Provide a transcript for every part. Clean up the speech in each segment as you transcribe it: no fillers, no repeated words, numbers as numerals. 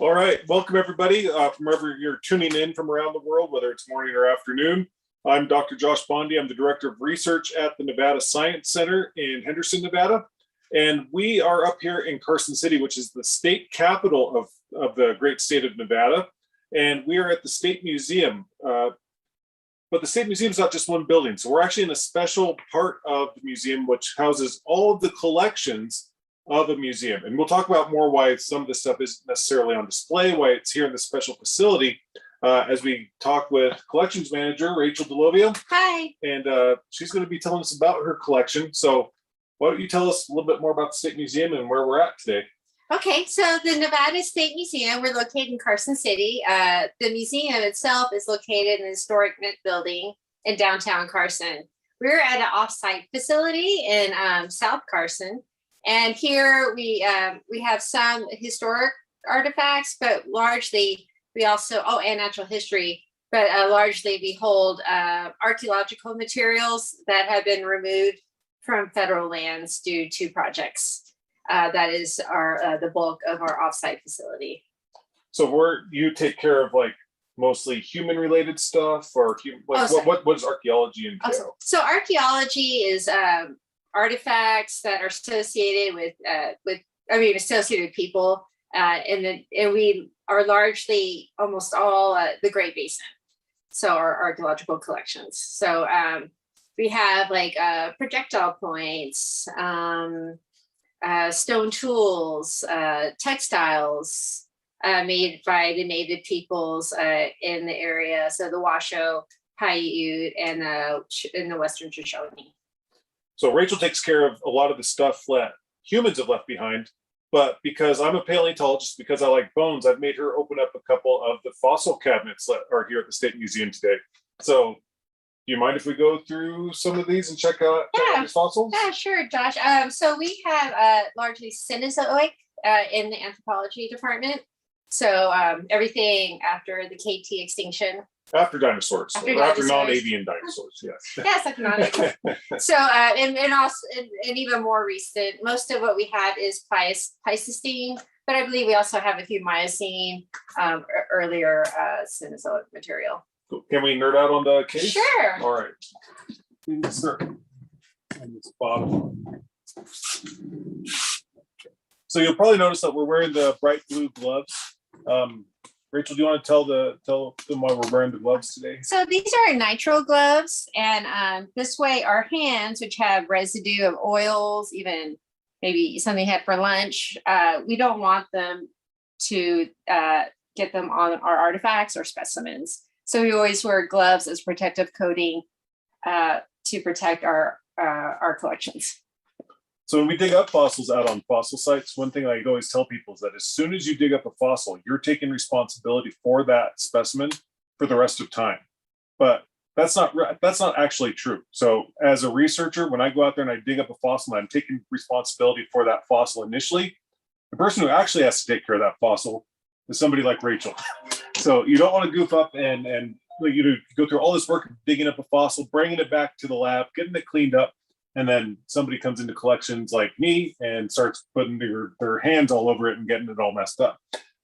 All right, welcome everybody from wherever you're tuning in from around the world, whether it's morning or afternoon. I'm Dr. Josh Bondi. I'm the Director of Research at the Nevada Science Center in Henderson, Nevada. And we are up here in Cason City, which is the state capital of the great state of Nevada. And we are at the State Museum. But the State Museum is not just one building. So we're actually in a special part of the museum, which houses all of the collections of a museum. And we'll talk about more why some of this stuff isn't necessarily on display, why it's here in this special facility, as we talk with Collections Manager, Rachel Delovio. Hi. And she's going to be telling us about her collection. So why don't you tell us a little bit more about the State Museum and where we're at today? Okay, so the Nevada State Museum, we're located in Cason City. The museum itself is located in an historic mint building in downtown Carson. We're at an off-site facility in South Carson. And here we have some historic artifacts, but largely we also, and natural history, but largely we hold archaeological materials that have been removed from federal lands due to projects. That is the bulk of our offsite facility. So you take care of like mostly human related stuff, or what does archaeology entail? So archaeology is artifacts that are associated with associated with people, and we are largely almost all the Great Basin. So our archaeological collections. So we have like projectile points, stone tools, textiles made by the native peoples in the area. So the Washoe, Paiute, and in the Western Shoshone. So Rachel takes care of a lot of the stuff that humans have left behind, but because I'm a paleontologist, because I like bones, I've made her open up a couple of the fossil cabinets that are here at the State Museum today. So do you mind if we go through some of these and check out these fossils? Yeah, sure, Josh. So we have largely Cenozoic in the anthropology department. So everything after the KT extinction. After dinosaurs, after non-avian dinosaurs, yes. Yes, after non-avian. So, and also, and even more recent, most of what we have is Pleistocene, but I believe we also have a few Miocene, earlier Cenozoic material. Cool. Can we nerd out on the case? Sure. All right. You can start on this bottom. So you'll probably notice that we're wearing the bright blue gloves. Rachel, do you want to tell them why we're wearing the gloves today? So these are nitrile gloves, and this way our hands, which have residue of oils, even maybe something you had for lunch, we don't want them to get them on our artifacts or specimens. So we always wear gloves as protective coating to protect our collections. So when we dig up fossils out on fossil sites, one thing I always tell people is that as soon as you dig up a fossil, you're taking responsibility for that specimen for the rest of time. But that's not actually true. So as a researcher, when I go out there and I dig up a fossil, I'm taking responsibility for that fossil initially. The person who actually has to take care of that fossil is somebody like Rachel. So you don't want to goof up and you go through all this work of digging up a fossil, bringing it back to the lab, getting it cleaned up, and then somebody comes into collections like me and starts putting their hands all over it and getting it all messed up.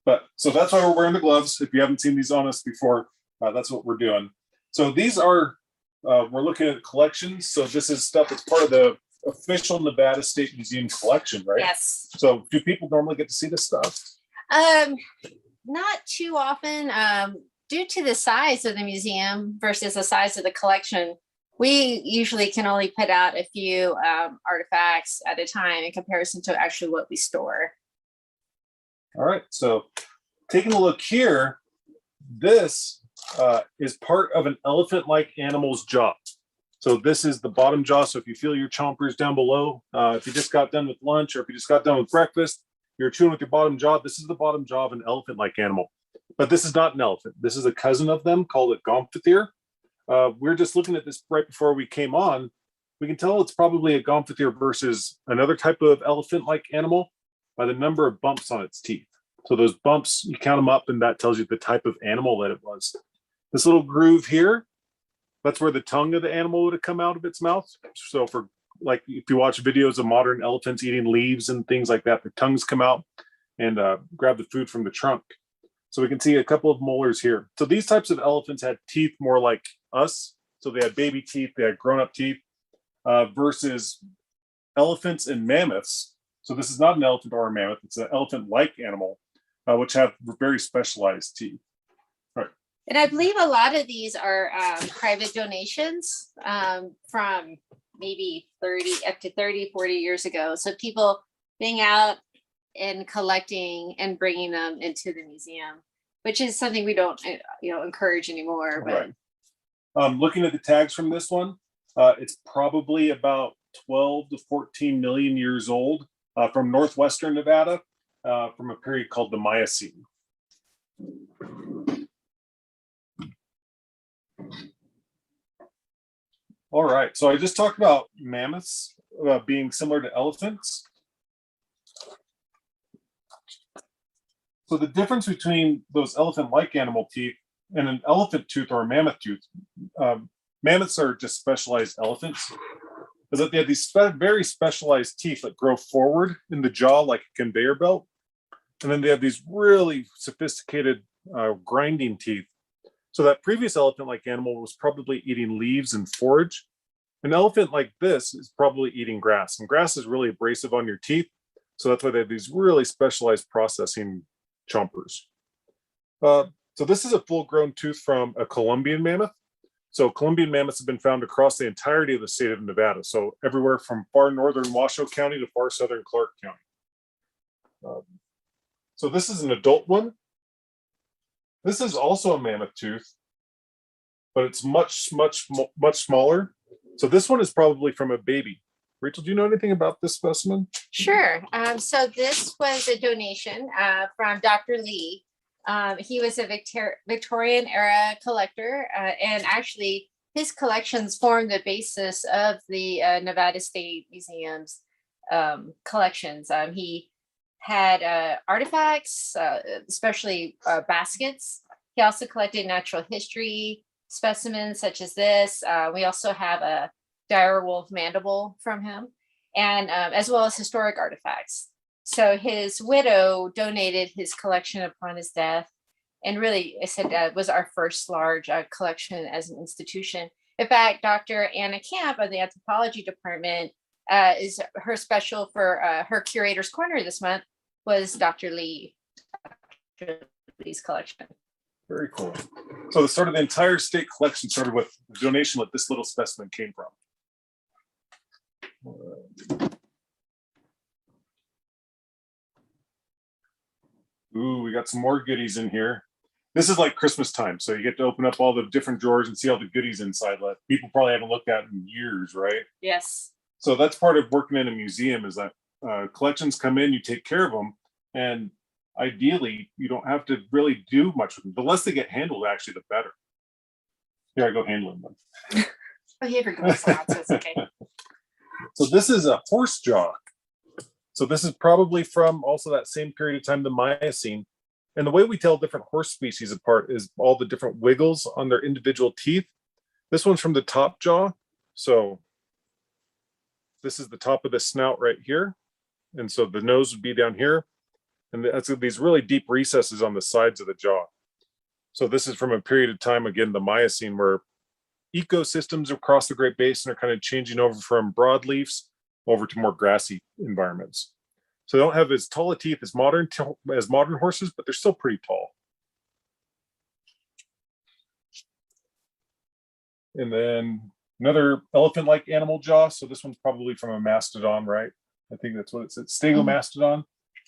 But so that's why we're wearing the gloves. If you haven't seen these on us before, that's what we're doing. So these are, we're looking at collections. So this is stuff that's part of the official Nevada State Museum collection, right? Yes. So do people normally get to see this stuff? Not too often, due to the size of the museum versus the size of the collection. We usually can only put out a few artifacts at a time in comparison to actually what we store. All right, so taking a look here, this is part of an elephant-like animal's jaw. So this is the bottom jaw. So if you feel your chompers down below, if you just got done with lunch or if you just got done with breakfast, you're chewing with your bottom jaw. This is the bottom jaw of an elephant-like animal. But this is not an elephant. This is a cousin of them called a gomphotherium. We're just looking at this right before we came on. We can tell it's probably a gomphotherium versus another type of elephant-like animal by the number of bumps on its teeth. So those bumps, you count them up, and that tells you the type of animal that it was. This little groove here, that's where the tongue of the animal would have come out of its mouth. So for like, if you watch videos of modern elephants eating leaves and things like that, their tongues come out and grab the food from the trunk. So we can see a couple of molars here. So these types of elephants had teeth more like us. So they had baby teeth, they had grown-up teeth, versus elephants and mammoths. So this is not an elephant or a mammoth, it's an elephant-like animal, which have very specialized teeth. Right. And I believe a lot of these are private donations from maybe 30 up to 30, 40 years ago. So people being out and collecting and bringing them into the museum, which is something we don't encourage anymore. But right. Looking at the tags from this one, it's probably about 12 to 14 million years old, from northwestern Nevada, from a period called the Miocene. All right, so I just talked about mammoths being similar to elephants. So the difference between those elephant-like animal teeth and an elephant tooth or a mammoth tooth, mammoths are just specialized elephants, is that they have these very specialized teeth that grow forward in the jaw like a conveyor belt. And then they have these really sophisticated grinding teeth. So that previous elephant-like animal was probably eating leaves and forage. An elephant like this is probably eating grass, and grass is really abrasive on your teeth. So that's why they have these really specialized processing chompers. So this is a full-grown tooth from a Colombian mammoth. So Colombian mammoths have been found across the entirety of the state of Nevada. So everywhere from far northern Washoe County to far southern Clark County. So this is an adult one. This is also a mammoth tooth, but it's much smaller. So this one is probably from a baby. Rachel, do you know anything about this specimen? Sure. So this was a donation from Dr. Lee. He was a Victorian era collector, and actually his collections formed the basis of the Nevada State Museum's collections. He had artifacts, especially baskets. He also collected natural history specimens such as this. We also have a dire wolf mandible from him, and as well as historic artifacts. So his widow donated his collection upon his death, and really, I said, was our first large collection as an institution. In fact, Dr. Anna Camp of the Anthropology Department is her special for her Curator's Corner this month was Dr. Lee's collection. Very cool. So the start of the entire state collection started with the donation that this little specimen came from. Ooh, we got some more goodies in here. This is like Christmas time, so you get to open up all the different drawers and see all the goodies inside that people probably haven't looked at in years, right? Yes. So that's part of working in a museum, is that collections come in, you take care of them, and ideally you don't have to really do much with them. The less they get handled, actually, the better. Here I go handling them. Oh, you ever go so it's okay. So this is a horse jaw. So this is probably from also that same period of time, the Miocene. And the way we tell different horse species apart is all the different wiggles on their individual teeth. This one's from the top jaw. So this is the top of the snout right here. And so the nose would be down here. And that's these really deep recesses on the sides of the jaw. So this is from a period of time, again, the Miocene, where ecosystems across the Great Basin are kind of changing over from broadleafs over to more grassy environments. So they don't have as tall a teeth as modern horses, but they're still pretty tall. And then another elephant-like animal jaw. So this one's probably from a mastodon, right? I think that's what it said, stegomastodon.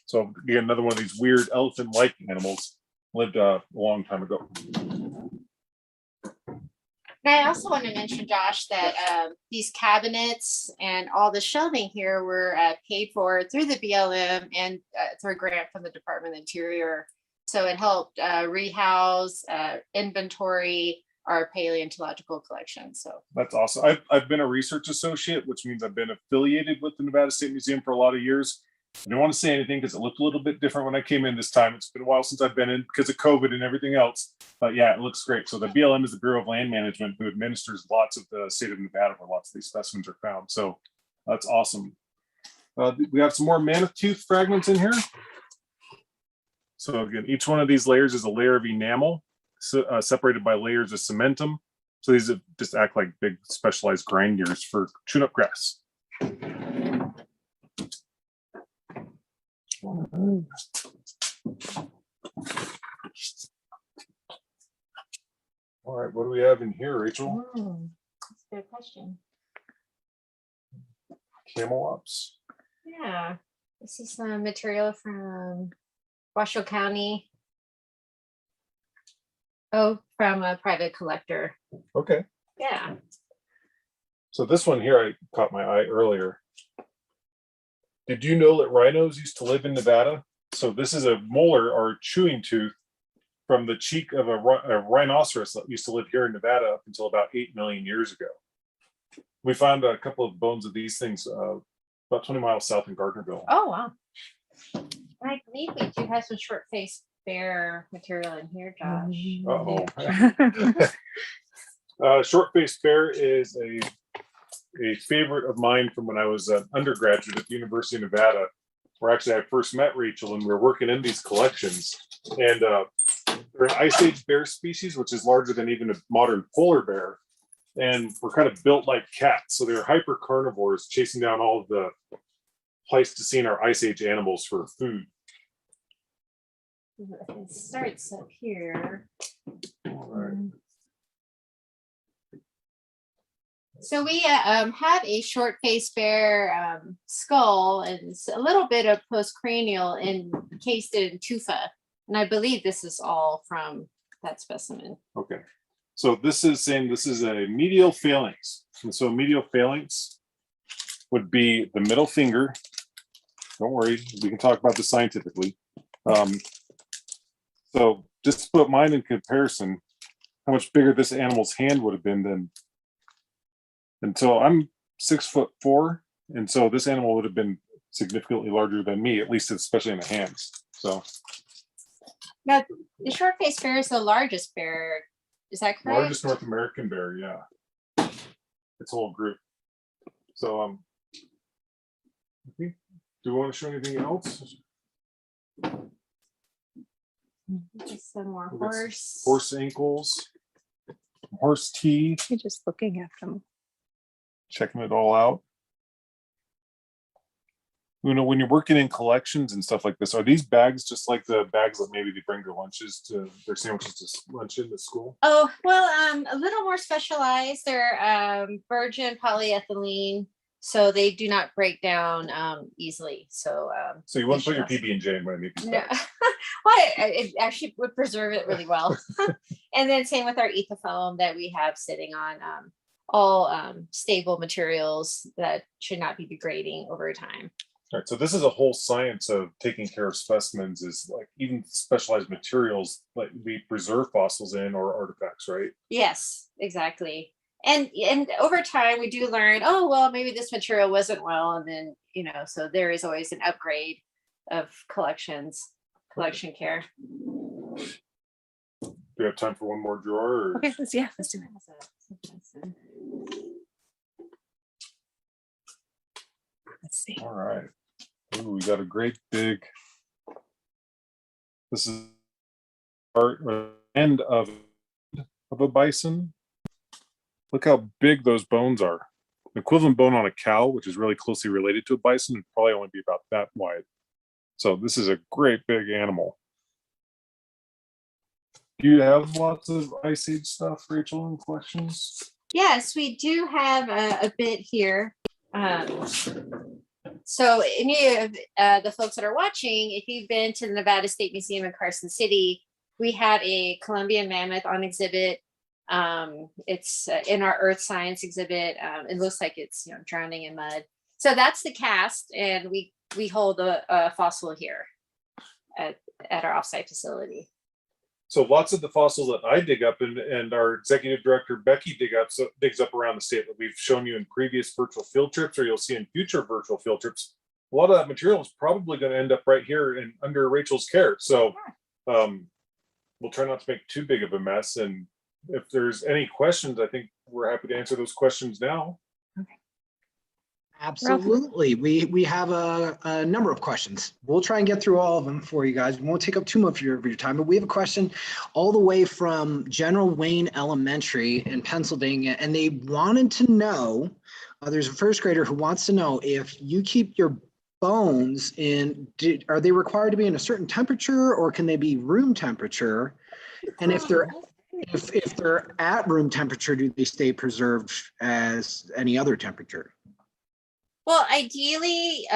So again, another one of these weird elephant-like animals, lived a long time ago. And I also want to mention, Josh, that these cabinets and all the shelving here were paid for through the BLM and through a grant from the Department of Interior. So it helped rehouse, inventory our paleontological collection. So that's awesome. I've been a research associate, which means I've been affiliated with the Nevada State Museum for a lot of years. I don't want to say anything because it looked a little bit different when I came in this time. It's been a while since I've been in because of COVID and everything else. But yeah, it looks great. So the BLM is the Bureau of Land Management, who administers lots of the state of Nevada where lots of these specimens are found. So that's awesome. We have some more mammoth tooth fragments in here. So again, each one of these layers is a layer of enamel, separated by layers of cementum. So these just act like big specialized grinders for chewing up grass. All right, what do we have in here, Rachel? That's a good question. Camel ups. Yeah, this is some material from Washoe County. Oh, from a private collector. Okay. Yeah. So this one here, I caught my eye earlier. Did you know that rhinos used to live in Nevada? So this is a molar or chewing tooth from the cheek of a rhinoceros that used to live here in Nevada up until about 8 million years ago. We found a couple of bones of these things about 20 miles south in Gardnerville. Oh, wow. I believe we do have some short-faced bear material in here, Josh. Uh-oh. Short-faced bear is a favorite of mine from when I was an undergraduate at the University of Nevada, where actually I first met Rachel, and we were working in these collections. And they're an Ice Age bear species, which is larger than even a modern polar bear. And we're kind of built like cats. So they're hyper carnivores, chasing down all of the Pleistocene or Ice Age animals for food. It starts up here. All right. So we have a short-faced bear skull and a little bit of postcranial encased in tufa. And I believe this is all from that specimen. Okay. So this is saying this is a medial phalanx. And so medial phalanx would be the middle finger. Don't worry, we can talk about this scientifically. So just to put mine in comparison, how much bigger this animal's hand would have been than. And so I'm 6'4", and so this animal would have been significantly larger than me, at least especially in the hands. So now the short-faced bear is the largest bear. Is that correct? Largest North American bear, yeah. Its whole group. So I think, do we want to show anything else? Just some more Horse ankles, horse teeth. You're just looking at them. Checking it all out. You know, when you're working in collections and stuff like this, are these bags just like the bags that maybe they bring their lunches to their sandwiches to lunch in the school? Oh, well, a little more specialized. They're virgin polyethylene, so they do not break down easily. So So you wouldn't put your PB&J in one of these no. bags? Well, it actually would preserve it really well. And then same with our ethofoam that we have sitting on all stable materials that should not be degrading over time. All right, so this is a whole science of taking care of specimens, is like even specialized materials like we preserve fossils in or artifacts, right? Yes, exactly. And over time we do learn, oh, well, maybe this material wasn't well. And then, you know, so there is always an upgrade of collection care. Do we have time for one more drawer? Or? Okay, let's do it. Let's see. All right. Ooh, we got a great big. This is part end of a bison. Look how big those bones are. The equivalent bone on a cow, which is really closely related to a bison, would probably only be about that wide. So this is a great big animal. Do you have lots of Ice Age stuff, Rachel, in collections? Yes, we do have a bit here. So any of the folks that are watching, if you've been to the Nevada State Museum in Carson City, we have a Columbian mammoth on exhibit. It's in our earth science exhibit. It looks like it's, you know, drowning in mud. So that's the cast, and we hold a fossil here at our offsite facility. So lots of the fossils that I dig up and our executive director Becky digs up around the state that we've shown you in previous virtual field trips, or you'll see in future virtual field trips. A lot of that material is probably going to end up right here and under Rachel's care. So we'll try not to make too big of a mess. And if there's any questions, I think we're happy to answer those questions now. Absolutely. We have a number of questions. We'll try and get through all of them for you guys. We won't take up too much of your time, but we have a question all the way from General Wayne Elementary in Pennsylvania, and they wanted to know, there's a first grader who wants to know if you keep your bones are they required to be in a certain temperature, or can they be room temperature? And if they're at room temperature, do they stay preserved as any other temperature? Well, ideally,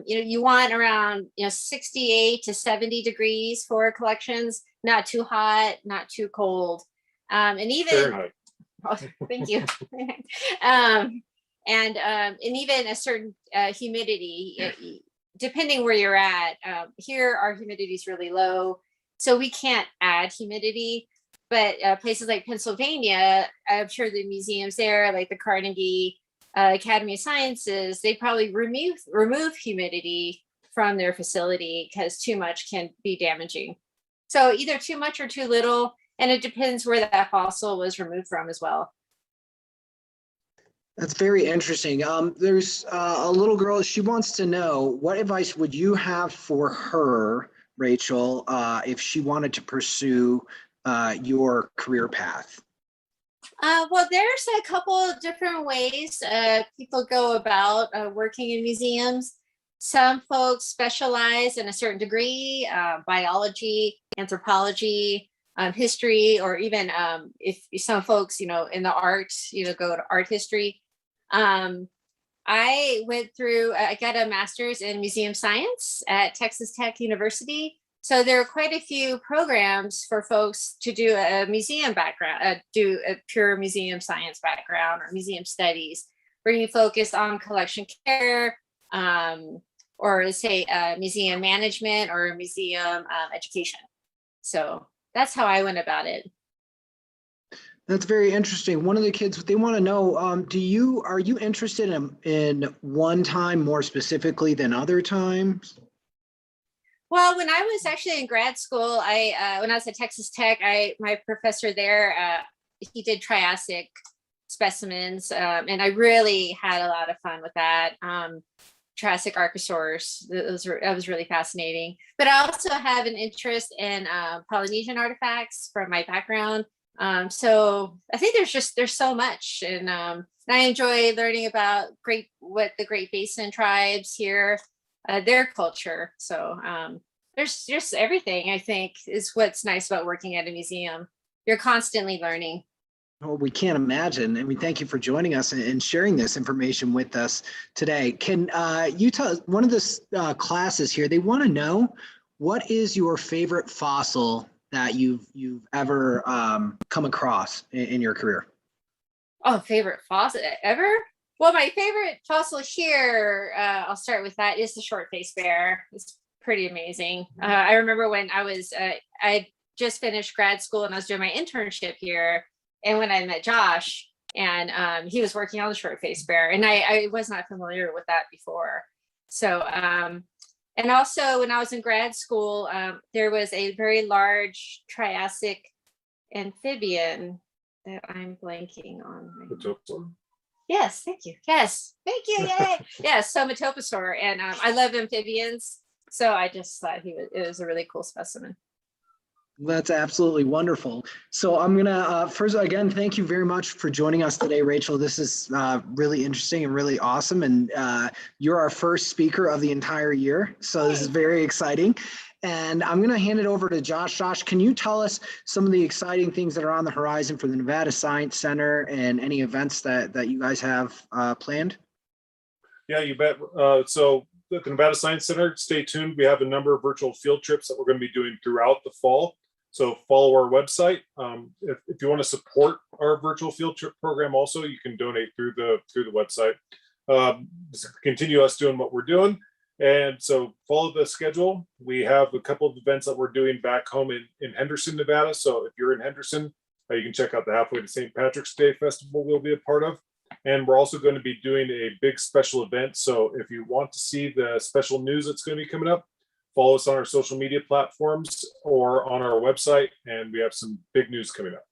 you want around 68 to 70 degrees for collections, not too hot, not too cold, and even oh, thank you, and even a certain humidity, depending where you're at. Here, our humidity is really low, so we can't add humidity. But places like Pennsylvania, I'm sure the museums there, like the Carnegie Academy of Sciences, they probably remove humidity from their facility because too much can be damaging. So either too much or too little, and it depends where that fossil was removed from as well. That's very interesting. There's a little girl, she wants to know, what advice would you have for her, Rachel, if she wanted to pursue your career path? Well, there's a couple of different ways people go about working in museums. Some folks specialize in a certain degree, biology, anthropology, history, or even if some folks, in the arts, go to art history. I got a master's in museum science at Texas Tech University. So there are quite a few programs for folks to do a museum background, do a pure museum science background or museum studies, where you focus on collection care, or say museum management or museum education. So that's how I went about it. That's very interesting. One of the kids, they want to know, are you interested in one time more specifically than other times? Well, when I was actually in grad school, when I was at Texas Tech, my professor there, he did Triassic specimens, and I really had a lot of fun with that. Triassic Archosaurs, that was really fascinating. But I also have an interest in Polynesian artifacts from my background. So I think there's so much, and I enjoy learning about what the Great Basin tribes here. Their culture. So there's just everything, I think, is what's nice about working at a museum. You're constantly learning. Well, we can't imagine. And we thank you for joining us and sharing this information with us today. Can you tell us, one of the classes here, they want to know, what is your favorite fossil that you've ever come across in your career? Oh, favorite fossil ever? Well, my favorite fossil here, I'll start with that, is the short-faced bear. It's pretty amazing. I remember when I just finished grad school and I was doing my internship here, and when I met Josh, and he was working on the short-faced bear, and I was not familiar with that before. So, and also when I was in grad school, there was a very large Triassic amphibian that I'm blanking on right now. Yes, thank you. Yes, thank you. Yay. Yes, so Metoposaur, and I love amphibians, so I just thought it was a really cool specimen. That's absolutely wonderful. So I'm gonna first, again, thank you very much for joining us today, Rachel. This is really interesting and really awesome, and you're our first speaker of the entire year, so this is very exciting. And I'm going to hand it over to Josh. Josh, can you tell us some of the exciting things that are on the horizon for the Nevada Science Center and any events that you guys have planned? Yeah, you bet. So at the Nevada Science Center, stay tuned. We have a number of virtual field trips that we're going to be doing throughout the fall. So follow our website. If you want to support our virtual field trip program also, you can donate through the website. Continue us doing what we're doing. And so follow the schedule. We have a couple of events that we're doing back home in Henderson, Nevada. So if you're in Henderson, you can check out the Halfway to St. Patrick's Day Festival we'll be a part of. And we're also going to be doing a big special event. So if you want to see the special news that's going to be coming up, follow us on our social media platforms or on our website. And we have some big news coming up.